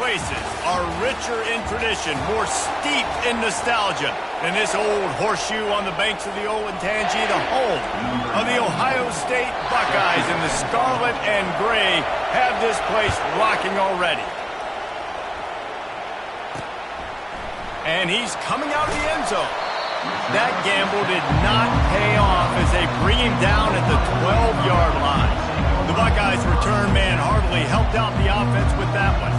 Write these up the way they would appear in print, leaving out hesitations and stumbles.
places are richer in tradition, more steeped in nostalgia than this old horseshoe on the banks of the Olentangy, the home of the Ohio State Buckeyes. And the scarlet and gray have this place rocking already. And he's coming out of the end zone. That gamble did not pay off as they bring him down at the 12-yard line. The Buckeyes return man hardly helped out the offense with that one.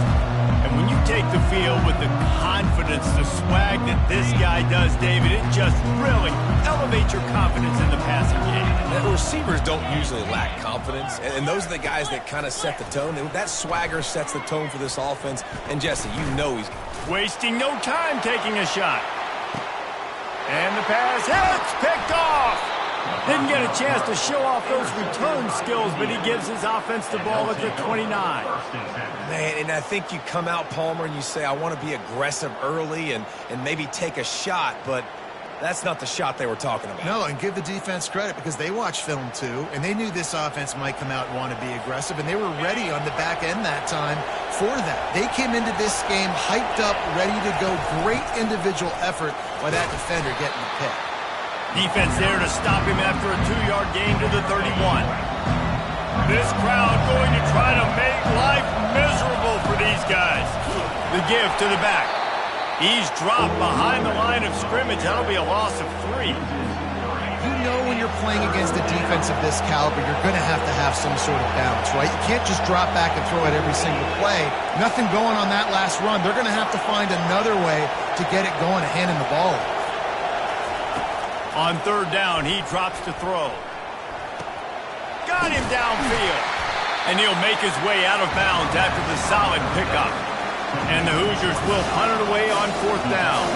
And when you take the field with the confidence, the swag that this guy does, David, it just really elevates your confidence in the passing game. The receivers don't usually lack confidence, and those are the guys that kind of set the tone. That swagger sets the tone for this offense. And Jesse, you know he's wasting no time taking a shot. And the pass hits, picked off. Didn't get a chance to show off those return skills, but he gives his offense the ball at the 29. Man, and I think you come out, Palmer, and you say, I want to be aggressive early and maybe take a shot, but that's not the shot they were talking about. No, and give the defense credit because they watched film too, and they knew this offense might come out and want to be aggressive, and they were ready on the back end that time for that. They came into this game hyped up, ready to go. Great individual effort by that defender getting the pick. Defense there to stop him after a 2-yard gain to the 31. This crowd going to try to make life miserable for these guys. The give to the back. He's dropped behind the line of scrimmage. That'll be a loss of 3. You know when you're playing against a defense of this caliber, you're going to have some sort of balance, right? You can't just drop back and throw it every single play. Nothing going on that last run. They're going to have to find another way to get it going and handing the ball off. On 3rd down, he drops to throw. Got him downfield. And he'll make his way out of bounds after the solid pickup. And the Hoosiers will punt it away on 4th down.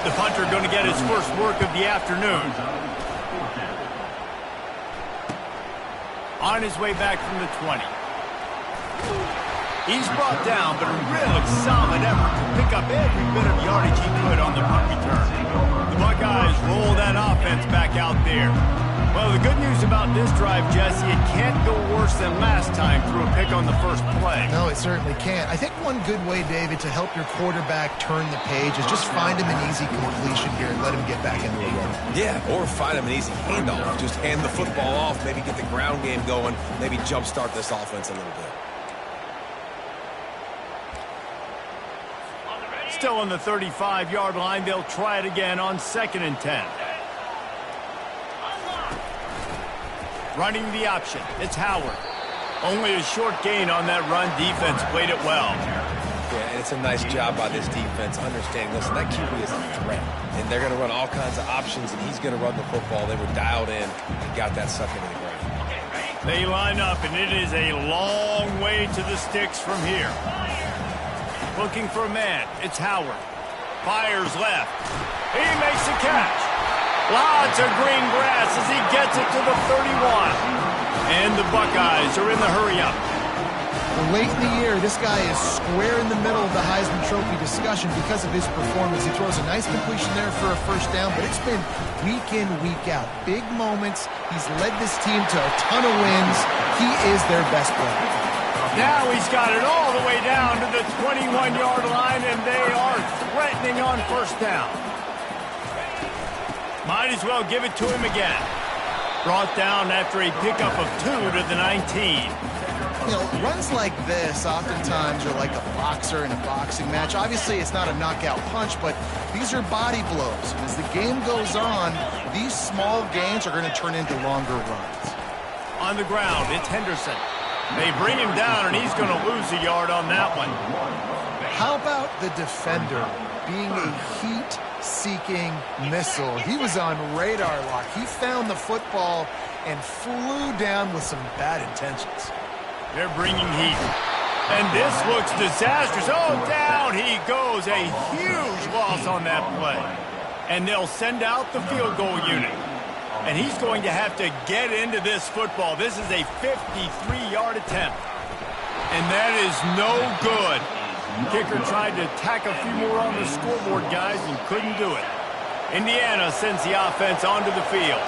The punter going to get his first work of the afternoon. On his way back from the 20. He's brought down, but a really solid effort to pick up every bit of yardage he could on the punt return. The Buckeyes roll that offense back out there. Well, the good news about this drive, Jesse, it can't go worse than last time through a pick on the first play. No, it certainly can't. I think one good way, David, to help your quarterback turn the page is just find him an easy completion here and let him get back into a run. Yeah, or find him an easy handoff. Just hand the football off, maybe get the ground game going, maybe jumpstart this offense a little bit. Still on the 35-yard line, they'll try it again on 2nd and 10. Running the option, it's Howard. Only a short gain on that run. Defense played it well. Yeah, and it's a nice job by this defense understanding, listen, that QB is a threat. And they're going to run all kinds of options, and he's going to run the football. They were dialed in and got that sucker to the ground. They line up, and it is a long way to the sticks from here. Looking for a man. It's Howard. Fires left. He makes the catch. Lots of green grass as he gets it to the 31. And the Buckeyes are in the hurry-up. Late in the year, this guy is square in the middle of the Heisman Trophy discussion because of his performance. He throws a nice completion there for a first down, but it's been week in, week out. Big moments. He's led this team to a ton of wins. He is their best player. Now he's got it all the way down to the 21-yard line, and they are threatening on first down. Might as well give it to him again. Brought down after a pickup of 2 to the 19. You know, runs like this oftentimes are like a boxer in a boxing match. Obviously, it's not a knockout punch, but these are body blows. And as the game goes on, these small gains are going to turn into longer runs. On the ground, it's Henderson. They bring him down, and he's going to lose a yard on that one. How about the defender being a heat-seeking missile? He was on radar lock. He found the football and flew down with some bad intentions. They're bringing heat. And this looks disastrous. Oh, down he goes. A huge loss on that play. And they'll send out the field goal unit. And he's going to have to get into this football. This is a 53-yard attempt. And that is no good. Kicker tried to tack a few more on the scoreboard, guys, and couldn't do it. Indiana sends the offense onto the field.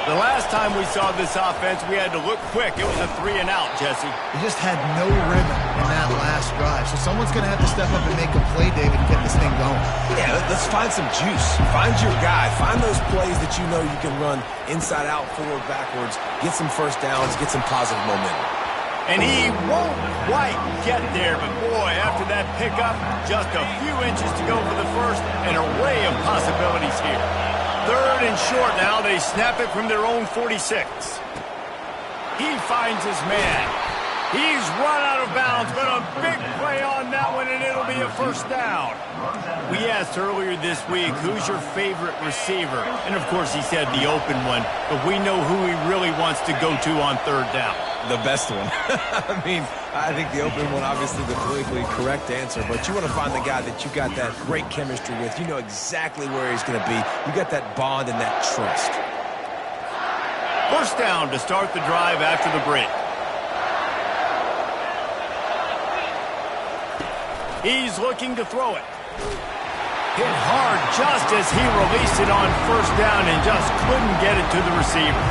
The last time we saw this offense, we had to look quick. It was a 3-and-out, Jesse. He just had no rhythm in that last drive. So someone's going to have to step up and make a play, David, and get this thing going. Yeah, let's find some juice. Find your guy. Find those plays that you know you can run inside out, forward, backwards. Get some first downs. Get some positive momentum. And he won't quite get there, but boy, after that pickup, just a few inches to go for the first, an array of possibilities here. 3rd and short now. They snap it from their own 46. He finds his man. He's run out of bounds, but a big play on that one, and it'll be a first down. We asked earlier this week, who's your favorite receiver? And, of course, he said the open one, but we know who he really wants to go to on 3rd down. The best one. I mean, I think the open one, obviously the politically correct answer, but you want to find the guy that you got that great chemistry with. You know exactly where he's going to be. You got that bond and that trust. First down to start the drive after the break. He's looking to throw it. Hit hard just as he released it on first down and just couldn't get it to the receiver.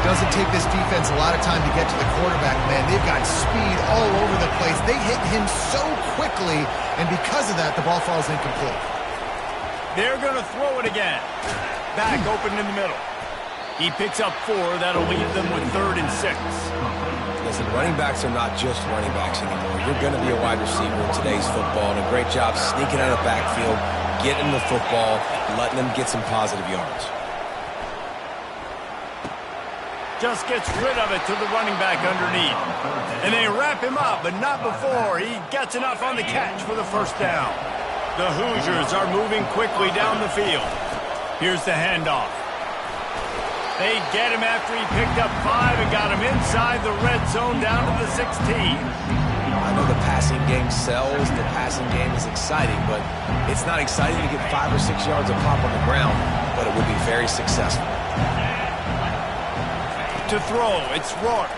Doesn't take this defense a lot of time to get to the quarterback, man. They've got speed all over the place. They hit him so quickly, and because of that, the ball falls incomplete. They're going to throw it again. Back open in the middle. He picks up 4. That'll leave them with 3rd and 6. Listen, running backs are not just running backs anymore. You're going to be a wide receiver in today's football, and a great job sneaking out of the backfield, getting the football, letting them get some positive yards. Just gets rid of it to the running back underneath. And they wrap him up, but not before he gets enough on the catch for the first down. The Hoosiers are moving quickly down the field. Here's the handoff. They get him after he picked up 5 and got him inside the red zone down to the 16. I know the passing game sells, the passing game is exciting, but it's not exciting to get 5 or 6 yards of pop on the ground, but it would be very successful. To throw, it's Rourke.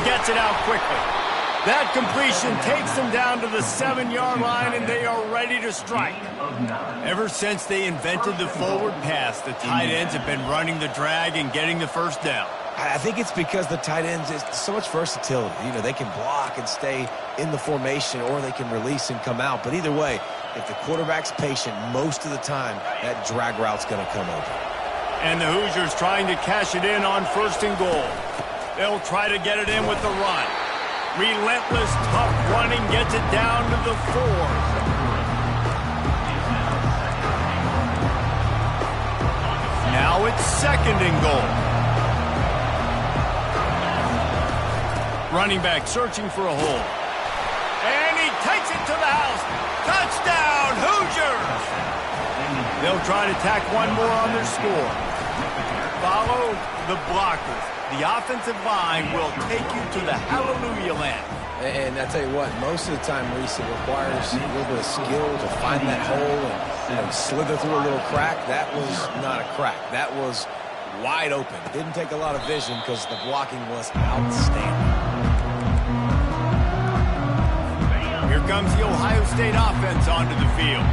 Gets it out quickly. That completion takes them down to the 7-yard line, and they are ready to strike. Ever since they invented the forward pass, the tight ends have been running the drag and getting the first down. I think it's because the tight ends is so much versatility. You know, they can block and stay in the formation, or they can release and come out. But either way, if the quarterback's patient most of the time, that drag route's going to come open. And the Hoosiers trying to cash it in on 1st and goal. They'll try to get it in with the run. Relentless, tough running gets it down to the 4. Now it's 2nd and goal. Running back searching for a hole. And he takes it to the house. Touchdown, Hoosiers! They'll try to tack one more on their score. Follow the blockers. The offensive line will take you to the hallelujah land. And I tell you what, most of the time, Reese, it requires a little bit of skill to find that hole and slither through a little crack. That was not a crack. That was wide open. Didn't take a lot of vision because the blocking was outstanding. Here comes the Ohio State offense onto the field.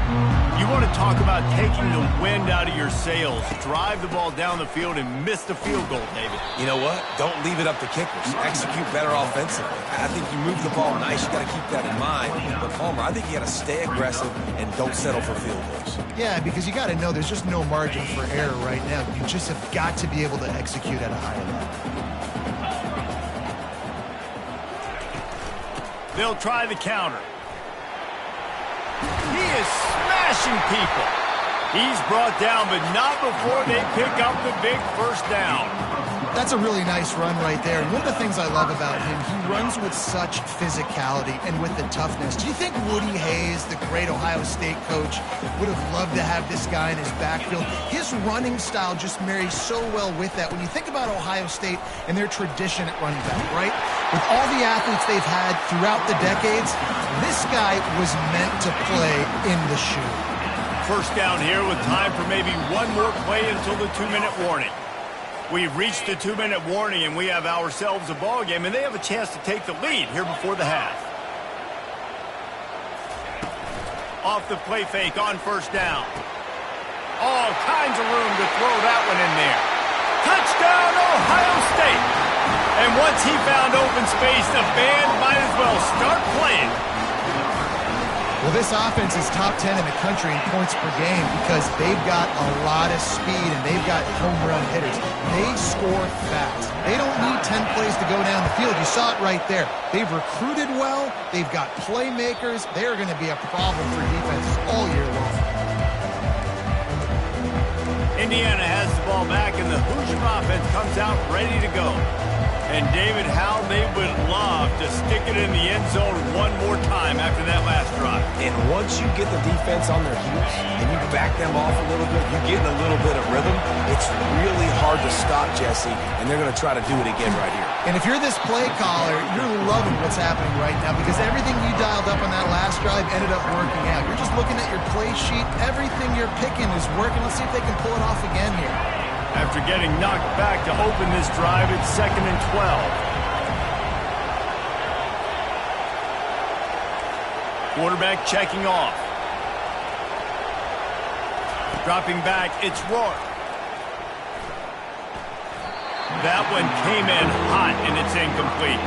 You want to talk about taking the wind out of your sails. Drive the ball down the field and miss the field goal, David. You know what? Don't leave it up to kickers. Execute better offensively. I think you move the ball nice. You got to keep that in mind. But Palmer, I think you got to stay aggressive and don't settle for field goals. Yeah, because you got to know there's just no margin for error right now. You just have got to be able to execute at a higher level. They'll try the counter. He is smashing people. He's brought down, but not before they pick up the big first down. That's a really nice run right there. And one of the things I love about him, he runs with such physicality and with the toughness. Do you think Woody Hayes, the great Ohio State coach, would have loved to have this guy in his backfield? His running style just marries so well with that. When you think about Ohio State and their tradition at running back, right? With all the athletes they've had throughout the decades, this guy was meant to play in the shoe. First down here with time for maybe one more play until the 2-minute warning. We've reached the 2-minute warning, and we have ourselves a ball game, and they have a chance to take the lead here before the half. Off the play fake on first down. All kinds of room to throw that one in there. Touchdown, Ohio State. And once he found open space, the band might as well start playing. Well, this offense is top 10 in the country in points per game because they've got a lot of speed and they've got home run hitters. They score fast. They don't need 10 plays to go down the field. You saw it right there. They've recruited well. They've got playmakers. They're going to be a problem for defenses all year long. Indiana has the ball back, and the Hoosier offense comes out ready to go. And, David, how they would love to stick it in the end zone one more time after that last drive. And once you get the defense on their heels and you back them off a little bit, you get in a little bit of rhythm, it's really hard to stop, Jesse, and they're going to try to do it again right here. And if you're this play caller, you're loving what's happening right now because everything you dialed up on that last drive ended up working out. You're just looking at your play sheet. Everything you're picking is working. Let's see if they can pull it off again here. After getting knocked back to open this drive, it's 2nd and 12. Quarterback checking off. Dropping back, it's Rourke. That one came in hot, and it's incomplete.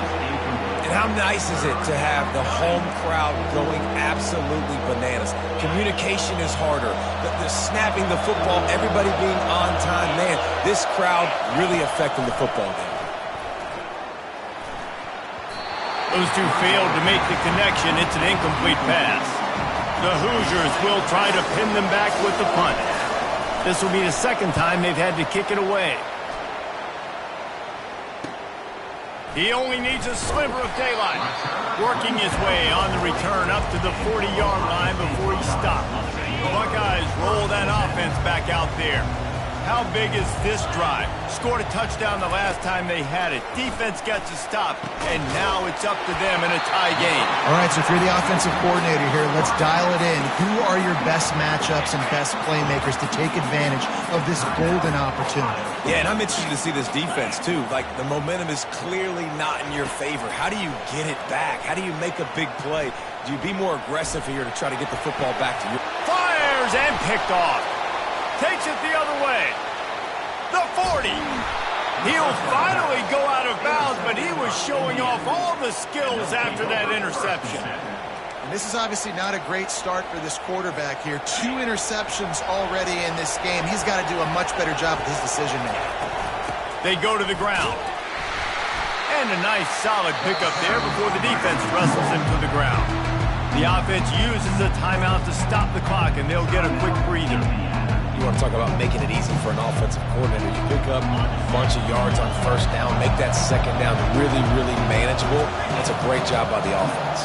And how nice is it to have the home crowd going absolutely bananas? Communication is harder. The snapping the football, everybody being on time. Man, this crowd really affecting the football game. Those two failed to make the connection. It's an incomplete pass. The Hoosiers will try to pin them back with the punt. This will be the second time they've had to kick it away. He only needs a sliver of daylight. Working his way on the return up to the 40-yard line before he stopped. The Buckeyes roll that offense back out there. How big is this drive? Scored a touchdown the last time they had it. Defense gets a stop, and now it's up to them in a tie game. All right, so if you're the offensive coordinator here, let's dial it in. Who are your best matchups and best playmakers to take advantage of this golden opportunity? Yeah, and I'm interested to see this defense, too. Like, the momentum is clearly not in your favor. How do you get it back? How do you make a big play? Do you be more aggressive here to try to get the football back to you? Fires and picked off. Takes it the other way. The 40. He'll finally go out of bounds, but he was showing off all the skills after that interception. And this is obviously not a great start for this quarterback here. 2 interceptions already in this game. He's got to do a much better job with his decision-making. They go to the ground. And a nice solid pickup there before the defense wrestles him to the ground. The offense uses a timeout to stop the clock, and they'll get a quick breather. You want to talk about making it easy for an offensive coordinator. You pick up a bunch of yards on first down, make that second down really, really manageable. That's a great job by the offense.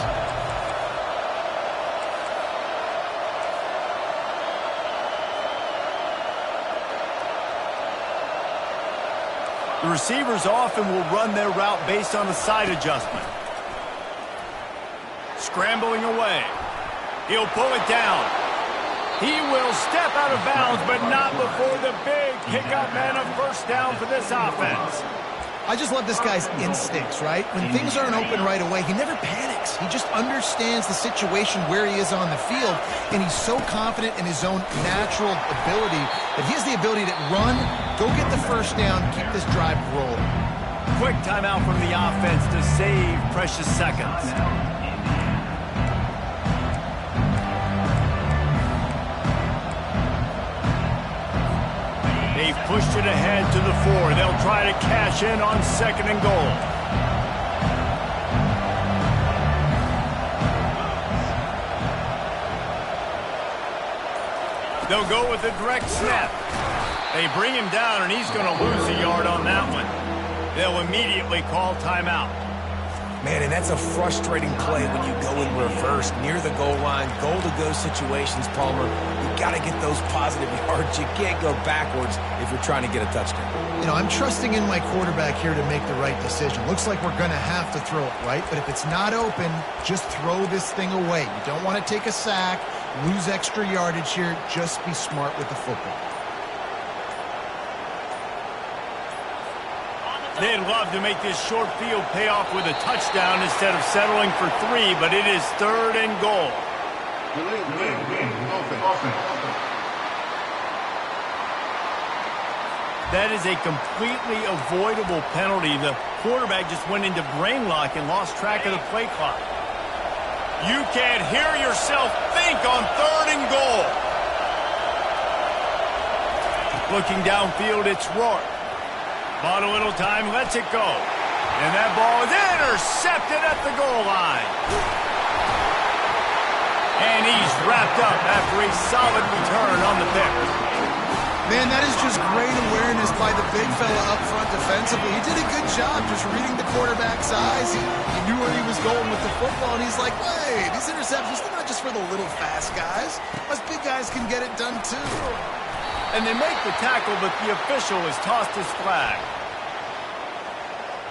The receivers often will run their route based on the side adjustment. Scrambling away. He'll pull it down. He will step out of bounds, but not before the big pickup and a first down for this offense. I just love this guy's instincts, right? When things aren't open right away, he never panics. He just understands the situation where he is on the field, and he's so confident in his own natural ability that he has the ability to run, go get the first down, keep this drive rolling. Quick timeout from the offense to save precious seconds. They've pushed it ahead to the 4. They'll try to cash in on 2nd and goal. They'll go with a direct snap. They bring him down, and he's going to lose a yard on that one. They'll immediately call timeout. Man, and that's a frustrating play when you go in reverse near the goal line, goal-to-go situations, Palmer. You got to get those positive yards. You can't go backwards if you're trying to get a touchdown. You know, I'm trusting in my quarterback here to make the right decision. Looks like we're going to have to throw it, right? But if it's not open, just throw this thing away. You don't want to take a sack, lose extra yardage here. Just be smart with the football. They'd love to make this short field pay off with a touchdown instead of settling for 3, but it is 3rd and goal. That is a completely avoidable penalty. The quarterback just went into brain lock and lost track of the play clock. You can't hear yourself think on 3rd and goal. Looking downfield, it's Rourke. Bought a little time, lets it go. And that ball is intercepted at the goal line. And he's wrapped up after a solid return on the pick. Man, that is just great awareness by the big fella up front defensively. He did a good job just reading the quarterback's eyes. He knew where he was going with the football, and he's like, wait, these interceptions, they're not just for the little fast guys. Us big guys can get it done too. And they make the tackle, but the official has tossed his flag.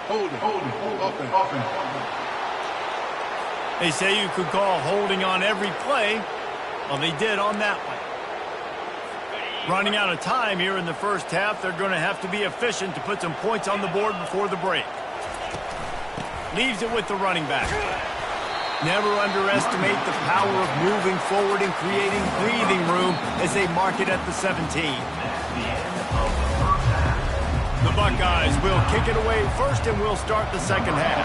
Hold it. They say you could call holding on every play. Well, they did on that one. Running out of time here in the first half, they're going to have to be efficient to put some points on the board before the break. Leaves it with the running back. Never underestimate the power of moving forward and creating breathing room as they mark it at the 17. The Buckeyes will kick it away first, and we'll start the second half.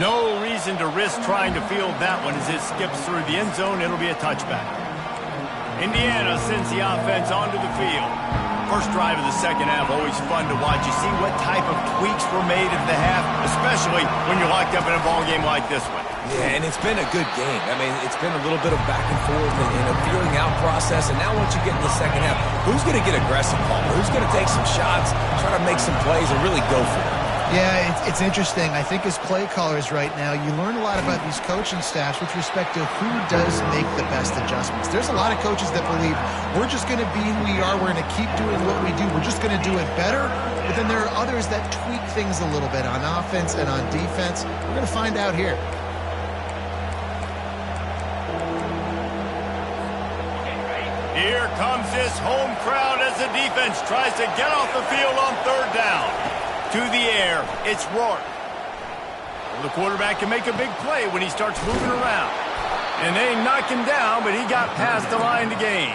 No reason to risk trying to field that one as it skips through the end zone. It'll be a touchback. Indiana sends the offense onto the field. First drive of the second half, always fun to watch. You see what type of tweaks were made at the half, especially when you're locked up in a ball game like this one. Yeah, and it's been a good game. I mean, it's been a little bit of back and forth and a feeling out process. And now once you get in the second half, who's going to get aggressive, Paul? Who's going to take some shots, try to make some plays, and really go for it? Yeah, it's interesting. I think as play callers right now, you learn a lot about these coaching staffs with respect to who does make the best adjustments. There's a lot of coaches that believe we're just going to be who we are. We're going to keep doing what we do. We're just going to do it better. But then there are others that tweak things a little bit on offense and on defense. We're going to find out here. Here comes this home crowd as the defense tries to get off the field on 3rd down. To the air, it's Rourke. Well, the quarterback can make a big play when he starts moving around. And they knock him down, but he got past the line to gain.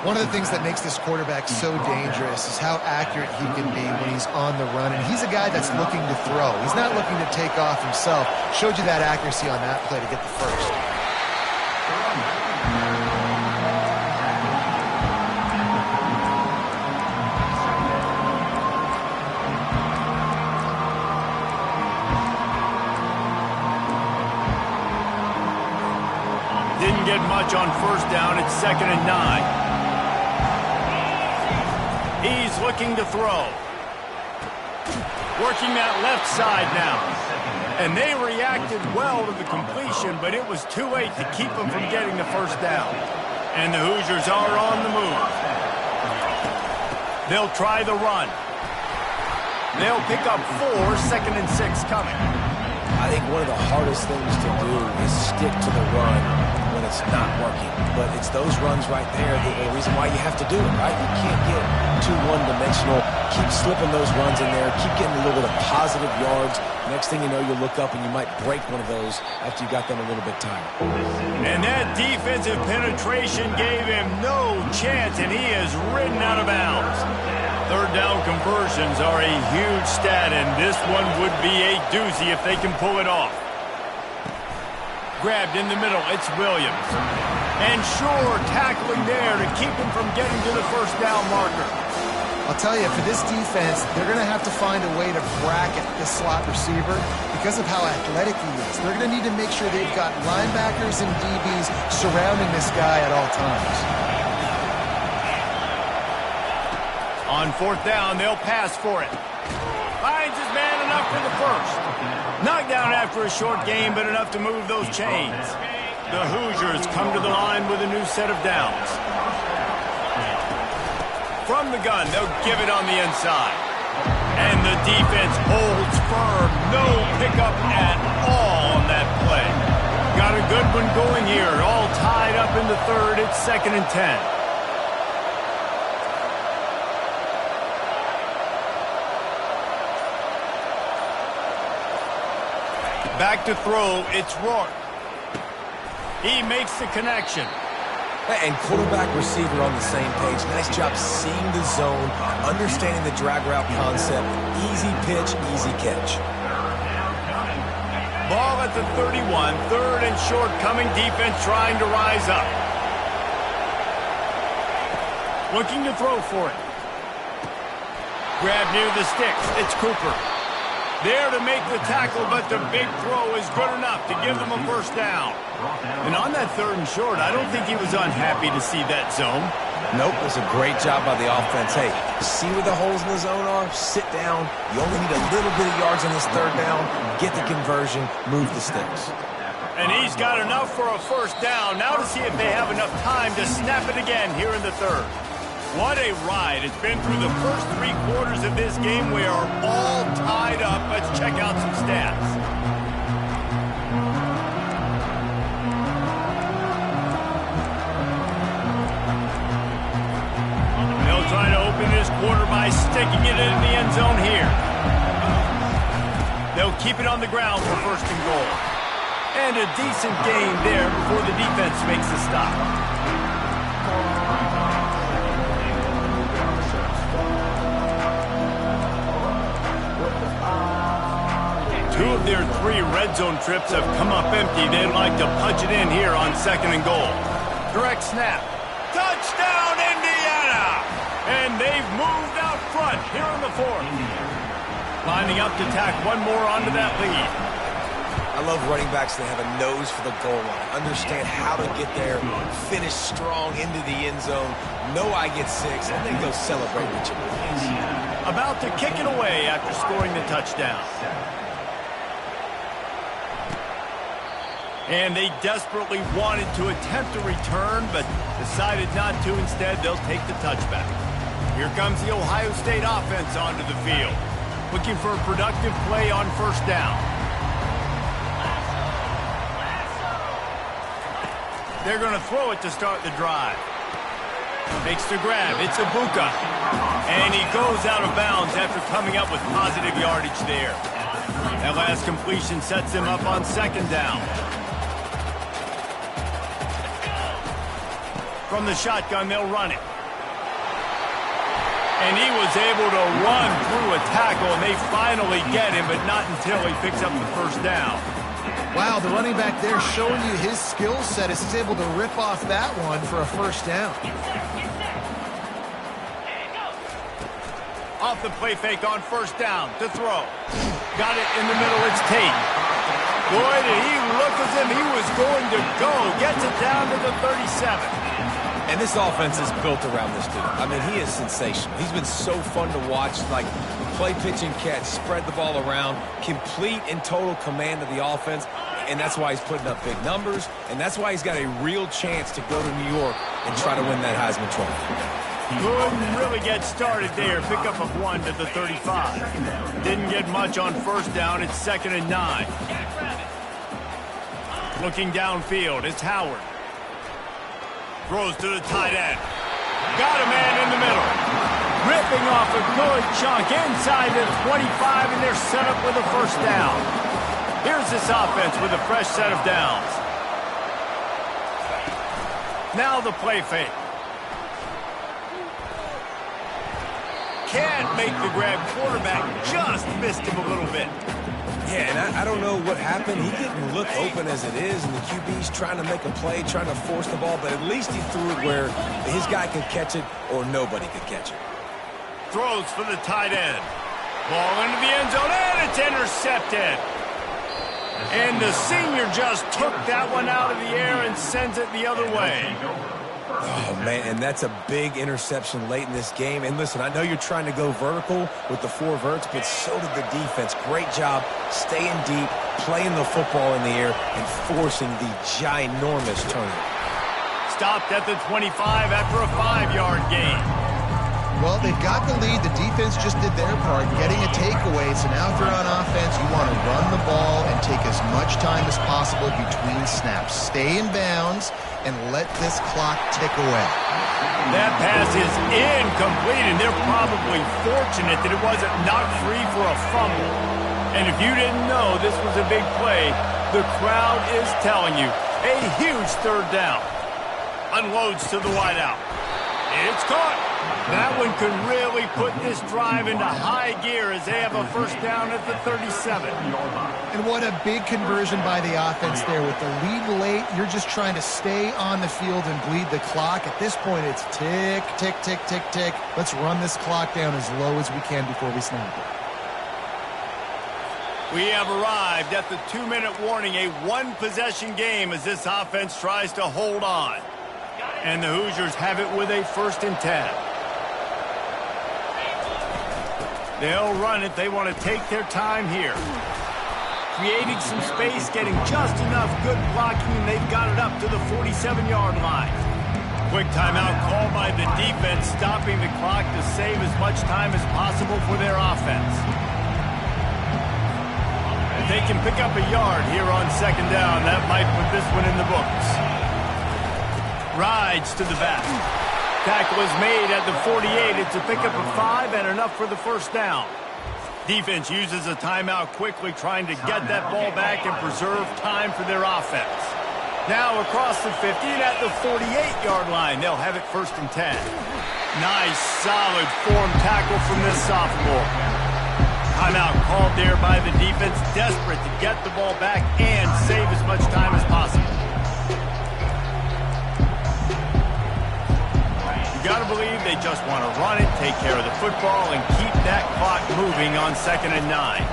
One of the things that makes this quarterback so dangerous is how accurate he can be when he's on the run. And he's a guy that's looking to throw. He's not looking to take off himself. Showed you that accuracy on that play to get the first. Didn't get much on 1st down. It's 2nd and 9. He's looking to throw. Working that left side now. And they reacted well to the completion, but it was too late to keep them from getting the 1st down. And the Hoosiers are on the move. They'll try the run. They'll pick up 4, 2nd and 6 coming. I think one of the hardest things to do is stick to the run when it's not working. But it's those runs right there the reason why you have to do it, right? You can't get too one-dimensional. Keep slipping those runs in there. Keep getting a little bit of positive yards. Next thing you know, you'll look up and you might break one of those after you got them a little bit tired. And that defensive penetration gave him no chance, and he is ridden out of bounds. 3rd down conversions are a huge stat, and this one would be a doozy if they can pull it off. Grabbed in the middle, it's Williams. And sure, tackling there to keep him from getting to the 1st down marker. I'll tell you, for this defense, they're going to have to find a way to bracket this slot receiver because of how athletic he is. They're going to need to make sure they've got linebackers and DBs surrounding this guy at all times. On 4th down, they'll pass for it. Finds his man enough for the 1st. Knocked down after a short game, but enough to move those chains. The Hoosiers come to the line with a new set of downs. From the gun, they'll give it on the inside. And the defense holds firm. No pickup at all on that play. Got a good one going here. All tied up in the 3rd. It's 2nd and 10. Back to throw, it's Rourke. He makes the connection. And quarterback, receiver on the same page. Nice job seeing the zone, understanding the drag route concept. Easy pitch, easy catch. Ball at the 31, third and short, coming defense trying to rise up. Looking to throw for it. Grab near the sticks. It's Cooper. There to make the tackle, but the big throw is good enough to give them a first down. And on that third and short, I don't think he was unhappy to see that zone. Nope, it was a great job by the offense. Hey, see where the holes in the zone are? Sit down. You only need a little bit of yards on this third down. Get the conversion. Move the sticks. And he's got enough for a first down. Now to see if they have enough time to snap it again here in the third. What a ride. It's been through the first 3 quarters of this game. We are all tied up. Let's check out some stats. They'll try to open this quarter by sticking it in the end zone here. They'll keep it on the ground for first and goal. And a decent gain there before the defense makes a stop. Two of their 3 red zone trips have come up empty. They'd like to punch it in here on second and goal. Direct snap. Touchdown, Indiana! And they've moved out front here in the fourth. Lining up to tack one more onto that lead. I love running backs that have a nose for the goal line. Understand how to get there, finish strong into the end zone, know I get 6, and then go celebrate with your boys. About to kick it away after scoring the touchdown. And they desperately wanted to attempt a return, but decided not to. Instead, they'll take the touchback. Here comes the Ohio State offense onto the field. Looking for a productive play on first down. They're going to throw it to start the drive. Makes the grab. It's Ibuka. And he goes out of bounds after coming up with positive yardage there. That last completion sets him up on second down. From the shotgun, they'll run it. And he was able to run through a tackle, and they finally get him, but not until he picks up the first down. Wow, the running back there showing you his skill set as he's able to rip off that one for a first down. Off the play fake on first down to throw. Got it in the middle, it's Tate. Boy, did he look as if he was going to go. Gets it down to the 37. And this offense is built around this dude. I mean, he is sensational. He's been so fun to watch. Like, play, pitch, and catch, spread the ball around, complete and total command of the offense. And that's why he's putting up big numbers. And that's why he's got a real chance to go to New York and try to win that Heisman Trophy. Couldn't really get started there. Pickup of 1 to the 35. Didn't get much on first down. It's 2nd and 9. Looking downfield, it's Howard. Throws to the tight end. Got a man in the middle. Ripping off a good chunk inside the 25, and they're set up with a first down. Here's this offense with a fresh set of downs. Now the play fake. Can't make the grab. Quarterback just missed him a little bit. Yeah, and I don't know what happened. He didn't look open as it is, and the QB's trying to make a play, trying to force the ball, but at least he threw it where his guy could catch it or nobody could catch it. Throws for the tight end. Ball into the end zone, and it's intercepted. And the senior just took that one out of the air and sends it the other way. Oh, man, and that's a big interception late in this game. And listen, I know you're trying to go vertical with the 4 verts, but so did the defense. Great job staying deep, playing the football in the air, and forcing the ginormous turnover. Stopped at the 25 after a 5-yard gain. Well, they've got the lead. The defense just did their part, getting a takeaway. So now if you're on offense, you want to run the ball and take as much time as possible between snaps. Stay in bounds and let this clock tick away. That pass is incomplete, and they're probably fortunate that it wasn't knocked free for a fumble. And if you didn't know this was a big play, the crowd is telling you a huge third down. Unloads to the wideout. It's caught. That one could really put this drive into high gear as they have a first down at the 37. And what a big conversion by the offense there. With the lead late, you're just trying to stay on the field and bleed the clock. At this point, it's tick, tick, tick, tick, tick. Let's run this clock down as low as we can before we snap it. We have arrived at the 2-minute warning, a one-possession game as this offense tries to hold on. And the Hoosiers have it with a 1st and 10. They'll run it. They want to take their time here. Creating some space, getting just enough good blocking, and they've got it up to the 47-yard line. Quick timeout called by the defense, stopping the clock to save as much time as possible for their offense. If they can pick up a yard here on 2nd down, that might put this one in the books. Rides to the back. Tackle is made at the 48. It's a pickup of 5 and enough for the 1st down. Defense uses a timeout quickly, trying to get that ball back and preserve time for their offense. Now across the 50 and at the 48-yard line, they'll have it 1st and 10. Nice, solid form tackle from this sophomore. Timeout called there by the defense, desperate to get the ball back and save as much time as possible. You got to believe they just want to run it, take care of the football, and keep that clock moving on 2nd and 9.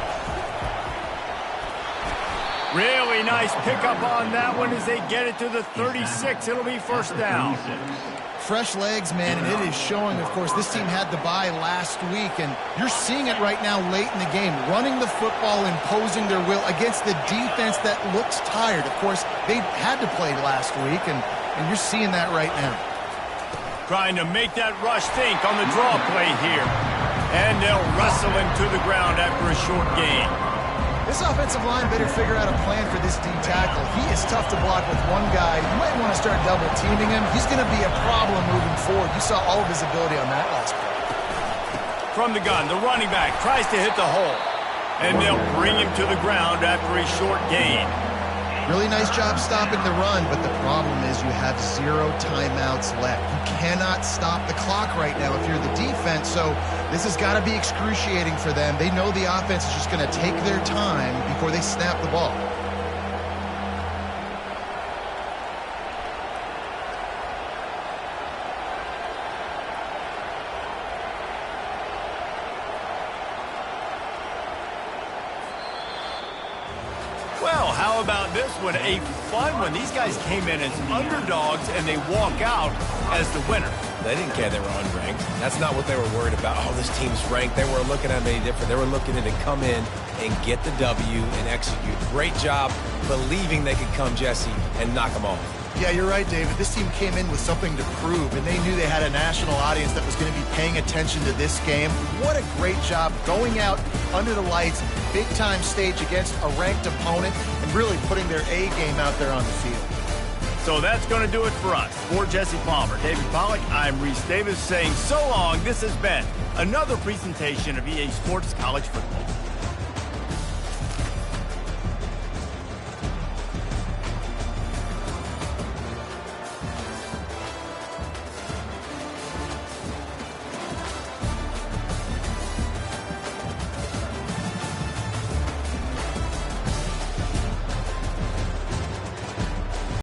Really nice pickup on that one as they get it to the 36. It'll be 1st down. Fresh legs, man, and it is showing, of course. This team had the bye last week, and you're seeing it right now late in the game. Running the football, imposing their will against the defense that looks tired. Of course, they had to play last week, and you're seeing that right now. Trying to make that rush think on the draw play here. And they'll wrestle him to the ground after a short gain. This offensive line better figure out a plan for this D tackle. He is tough to block with one guy. You might want to start double teaming him. He's going to be a problem moving forward. You saw all of his ability on that last play. From the gun, the running back tries to hit the hole. And they'll bring him to the ground after a short gain. Really nice job stopping the run, but the problem is you have 0 timeouts left. You cannot stop the clock right now if you're the defense, so this has got to be excruciating for them. They know the offense is just going to take their time before they snap the ball. Well, how about this one? A fun one. These guys came in as underdogs, and they walk out as the winner. They didn't care they were unranked. That's not what they were worried about. Oh, this team's ranked. They weren't looking at them any different. They were looking at it to come in and get the W and execute. Great job believing they could come, Jesse, and knock them off. Yeah, you're right, David. This team came in with something to prove, and they knew they had a national audience that was going to be paying attention to this game. What a great job going out under the lights, big-time stage against a ranked opponent, and really putting their A game out there on the field. So that's going to do it for us. For Jesse Palmer, David Pollack, I'm Reese Davis saying so long. This has been another presentation of EA Sports College Football.